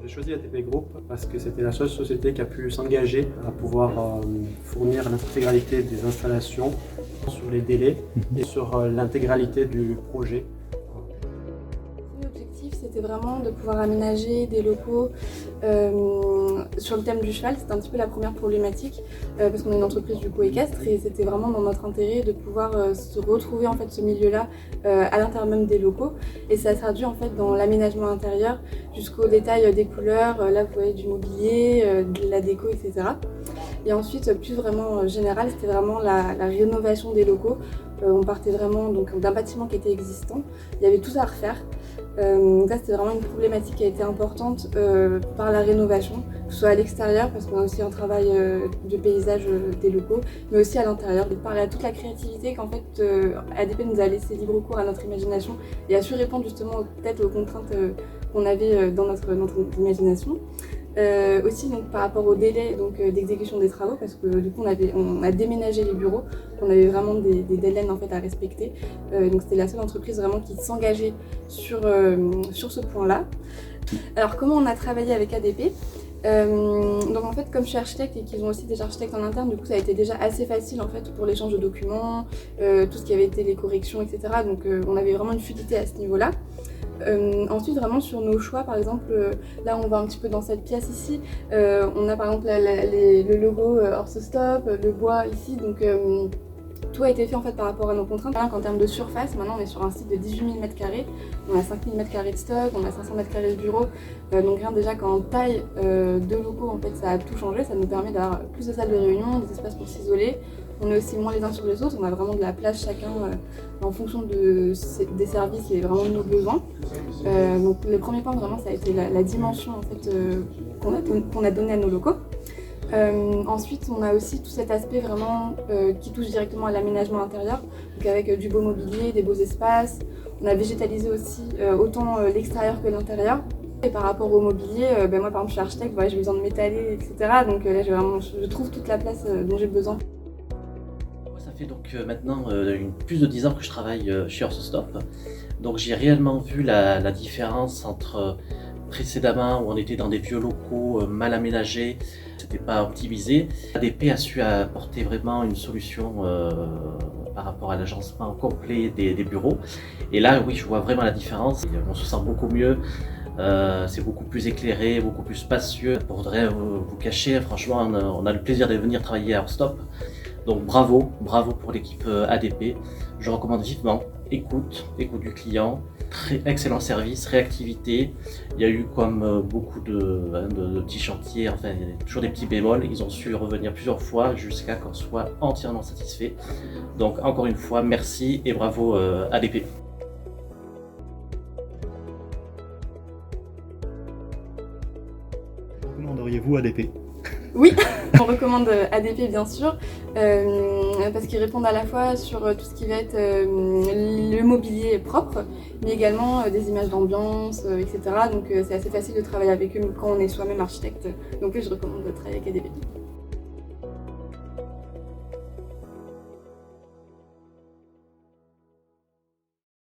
J'ai choisi ADP Group parce que c'était la seule société qui a pu s'engager à pouvoir fournir l'intégralité des installations sur les délais et sur l'intégralité du projet. L'objectif, c'était vraiment de pouvoir aménager des locaux sur le thème du cheval. C'était un petit peu la première problématique parce qu'on est une entreprise du coup équestre et c'était vraiment dans notre intérêt de pouvoir se retrouver en fait ce milieu-là à l'intérieur même des locaux, et ça se traduit en fait dans l'aménagement intérieur jusqu'au détail des couleurs. Là vous voyez du mobilier, de la déco, etc. Et ensuite, plus vraiment général, c'était vraiment la rénovation des locaux. On partait vraiment d'un bâtiment qui était existant. Il y avait tout à refaire. Donc ça, c'était vraiment une problématique qui a été importante par la rénovation, que ce soit à l'extérieur, parce qu'on a aussi un travail de paysage des locaux, mais aussi à l'intérieur, de parler à toute la créativité qu'en fait ADP nous a laissé libre cours à notre imagination et a su répondre justement peut-être aux contraintes qu'on avait dans notre imagination. Aussi donc, par rapport au délai d'exécution des travaux, parce que du coup on a déménagé les bureaux, on avait vraiment des deadlines en fait à respecter, donc c'était la seule entreprise vraiment qui s'engageait sur ce point-là. Alors comment on a travaillé avec ADP? Donc en fait, comme je suis architecte et qu'ils ont aussi des architectes en interne, du coup ça a été déjà assez facile en fait pour l'échange de documents, tout ce qui avait été les corrections, etc. Donc on avait vraiment une fluidité à ce niveau-là. Ensuite, vraiment sur nos choix, par exemple, là on va un petit peu dans cette pièce ici, on a par exemple le logo Orthostop, le bois ici, donc tout a été fait en fait par rapport à nos contraintes. En termes de surface, maintenant on est sur un site de 18 000 m², on a 5 000 m² de stock, on a 500 m² de bureau, donc rien déjà qu'en taille de locaux en fait ça a tout changé, ça nous permet d'avoir plus de salles de réunion, des espaces pour s'isoler. On est aussi moins les uns sur les autres, on a vraiment de la place chacun en fonction des services et vraiment de nos besoins. Donc le premier point vraiment ça a été la dimension en fait, qu'on a donné à nos locaux. Ensuite on a aussi tout cet aspect vraiment qui touche directement à l'aménagement intérieur, donc avec du beau mobilier, des beaux espaces. On a végétalisé aussi autant l'extérieur que l'intérieur. Et par rapport au mobilier, moi par exemple je suis architecte, voilà, j'ai besoin de m'étaler, etc. Donc là je trouve toute la place dont j'ai besoin. Ça fait donc maintenant plus de 10 ans que je travaille chez Orthostop. Donc j'ai réellement vu la différence entre précédemment où on était dans des vieux locaux mal aménagés, c'était pas optimisé. ADP a su apporter vraiment une solution par rapport à l'agencement complet des bureaux. Et là oui, je vois vraiment la différence. On se sent beaucoup mieux. C'est beaucoup plus éclairé, beaucoup plus spacieux. Pour rien vous cacher, franchement, on a le plaisir de venir travailler à Orthostop. Donc bravo pour l'équipe ADP. Je recommande vivement. Écoute du client, très excellent service, réactivité. Il y a eu comme beaucoup de petits chantiers, enfin il y a toujours des petits bémols. Ils ont su revenir plusieurs fois jusqu'à qu'on soit entièrement satisfait. Donc encore une fois, merci et bravo ADP. Recommanderiez-vous ADP? Oui, on recommande ADP bien sûr, parce qu'ils répondent à la fois sur tout ce qui va être le mobilier propre, mais également des images d'ambiance, etc. Donc c'est assez facile de travailler avec eux quand on est soi-même architecte. Donc je recommande de travailler avec ADP.